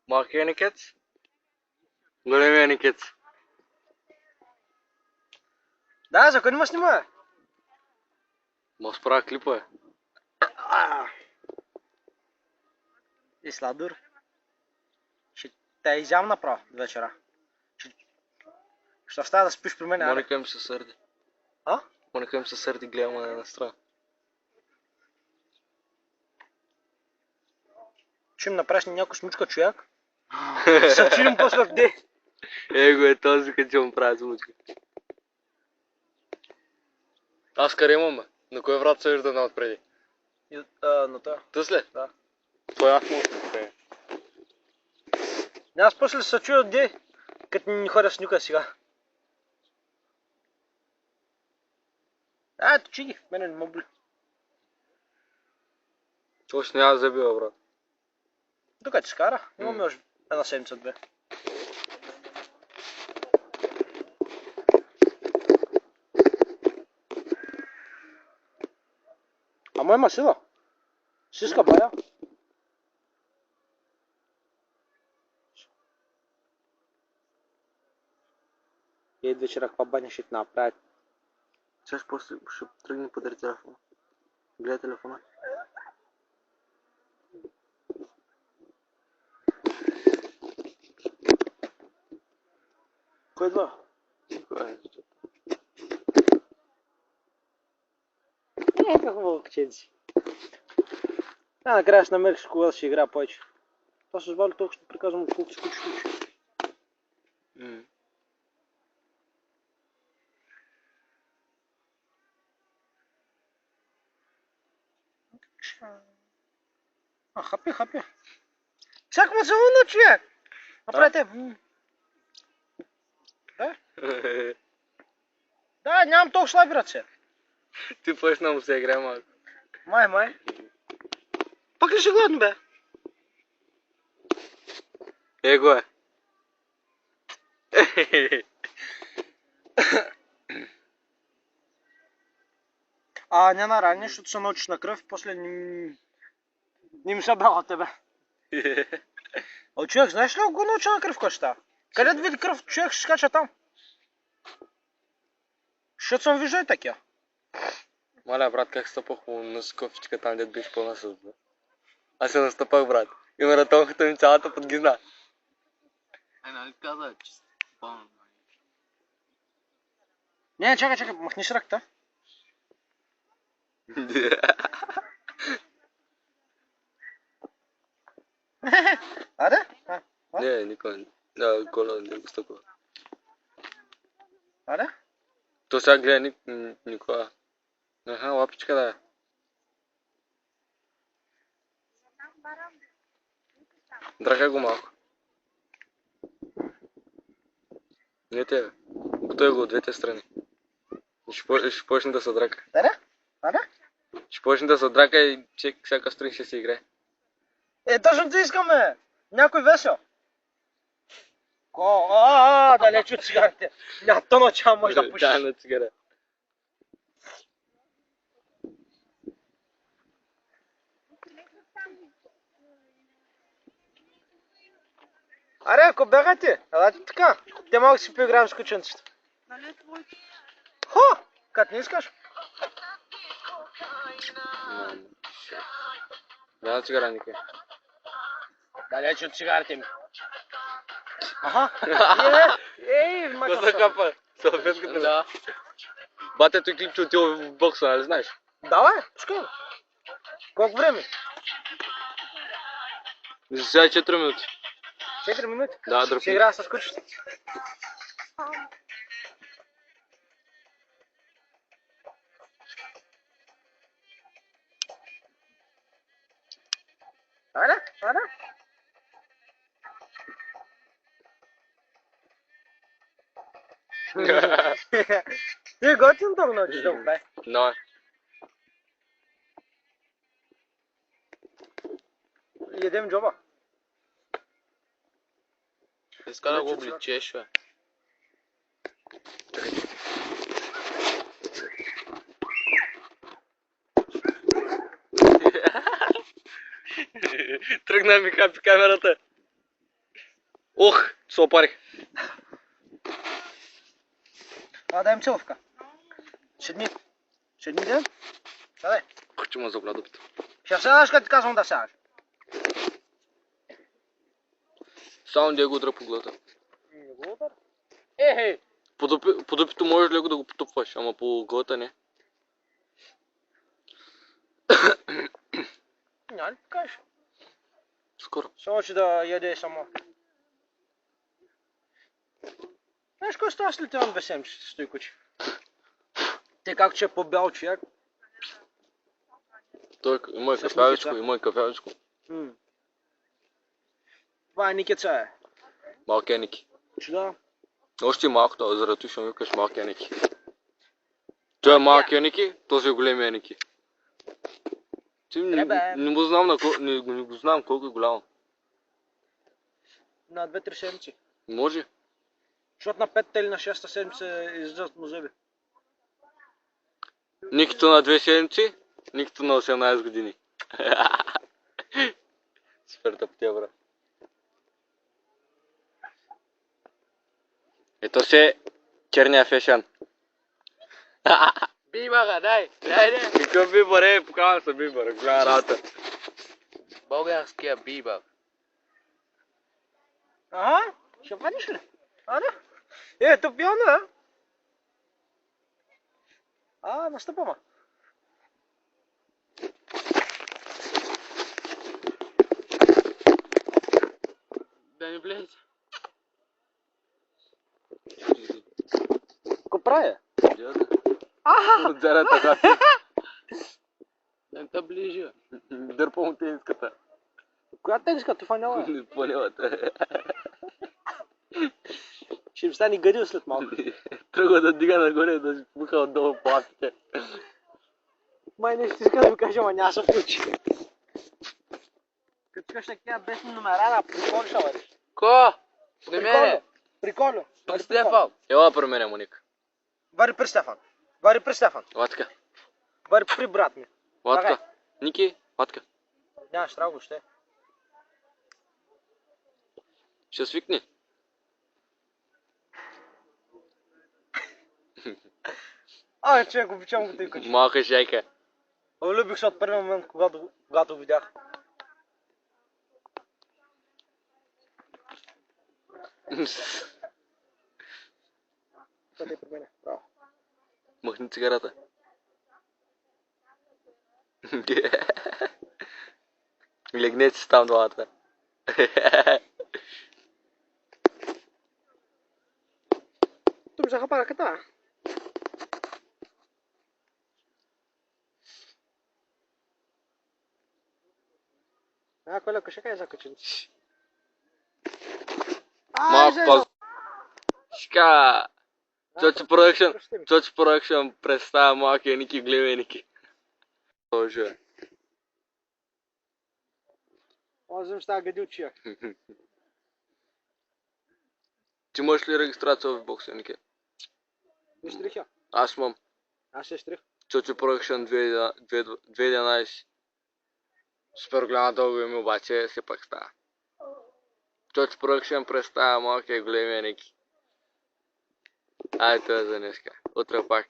Малкият никец? Големия никец? Да, за кой не ме снима? Ма справя клипа. И сладур. Ще те изям направо вечера. Ще остава да спиш при мен, Моника им се сърди. А? Моника им се сърди, гледам на една страна. Ще им направиш някой смучка човек. Се чудим после где. Его е този, като ще му прави звучка. Аз къде имам, бе? На кой врат се вижда отпреди? На това. Тъс ли? Да. Той аз мога да се Аз после се чуя где, като ни ходя с нюка сега. Точи ги, мене не ме боли. Още няма да забива, брат. Тук ти скара, имаме още една седмица-две. Ама има сила. Сиска бая. И вечера каква баня ще ти направят. Сейчас после ще тръгне подари телефона. Гледай телефона. Кой идва? Какво вълкченци. Накрая ще намериш кога да ще играя повече. Това с Вали толкова ще приказвам колко се случи. Хапи. Чак му се умно, човек! Направи те. Да, нямам толкова слаби ръце. Ти почна му се играе малко. Май. Пак ли си гладно, бе? Его е. Няма ранее, защото се научиш на кръв и после не ми се брал от тебе. Човек, знаеш ли го науча на кръв кой ще става? Къде да види кръв, човек ще скача там. Защото съм виждал и такива. Маля, брат, как стъпах на скофичка там, дед беше пълна с вода. Аз се настъпах, брат. И маратонката ми цялата подгизна. Нали каза, че си пълна. Не, чакай, махни с ръката. Да? Не, никой. Да, кола не го стъпва. Да? То сега гледа Никола. Аха, лапичка да е. Дракай го малко. Не тебе. Готови го от двете страни. Ще почне да се драка. Да? Ще почне да се драка и всяка страни ще се играе. Точно ти искаме! Някой весел. Далеч от цигарите. То начало може да пушиш. Да, на цигара. Аре, ако бягате, елате така. Те малко си поиграем с кученцето. Като не искаш? Да, на цигара, Нике. Далеч от цигарите ми. Какво се капа? Салфетката ли? Да. Батето и клипче отива в бокса, нали знаеш? Давай, пускай. Колко време? За сега 4 минути. 4 минути? Да, друг. Ще играя с кучето. Да. Ти готин да го научиш да го прави. No. Ядем джоба. Иска да го обличеш, бе. Тръгна ми хапи камерата. Ох, се опарих. Даjem целувка. Седни. Седни да. Сядай. Ще му забля дупето. Ще сядаш, като ти казвам да сядаш. Само да го удра по главата. Не го удар. Ехе. По дупето можеш леко да го потупваш, ама по главата не. Няма ли кажеш? Скоро. Само че да яде само. Знаеш кой става след това 2 седмици, стои куче? Те както че е по-бял човек. Той има и С кафявичко, Никица. има и кафявичко. Това е Никица е. Малкия Ники. Че да. Още малко, това заради ще му викаш малкия Ники. Той е малкия Ники, този е големия Ники. Ти не го знам не го знам колко е голямо. На 2-3 седмици. Може. Защото на 5-та или на 6-та седмица излизат му зъби. Никито на 2 седмици, никито на 18 години. Супер тъптия, брат. Ето се черния фешен. Бибъра, дай! Какъв бибър е? Покавам се бибър, голяма работа. Българския бибър. Ага, ще вадиш ли? А, да. То пиано, да? Настъпама. Да не влезе. Ко прави? Отзара така. Да не те ближи. Дърпа му тениската. Коя тениска? Това няма. Понелата. Ще им стане гъдил след малко. Тръгва да дига нагоре, да си пуха отдолу по апите. Май нещо иска да ми кажа, ама няма се включи. Като искаш такива без номера на приколи ще вариш. Ко? При мене. Приколи. При Стефан. Ела при мене, Моник. Вари при Стефан. Вари при Стефан. Латка. Вари при брат ми. Латка. Давай. Ники, латка. Нямаш траго, ще. Ще свикни. Човек, обичам го тъй куче. Малка шайка. Влюбих се от първи момент, когато видях. Това е при мене. Браво. Махни цигарата. Легнете си там двамата. Tu bisa kapal kita. Quella cosa che è esa kucing. Малко Шка. Чочи Продъкшън представя малкия Ники, големия Ники. Боже. Озим става гадил човек. Ти имаш ли регистрация в бокса, Ники? Не штрих я. Аз имам. Аз ще штрих. Чочи Продъкшън 2011. Супер голяма дълго име, обаче все пак става. Чочи Продъкшън представя малкия големия Ники. Ай, това е за днеска. Утре пак.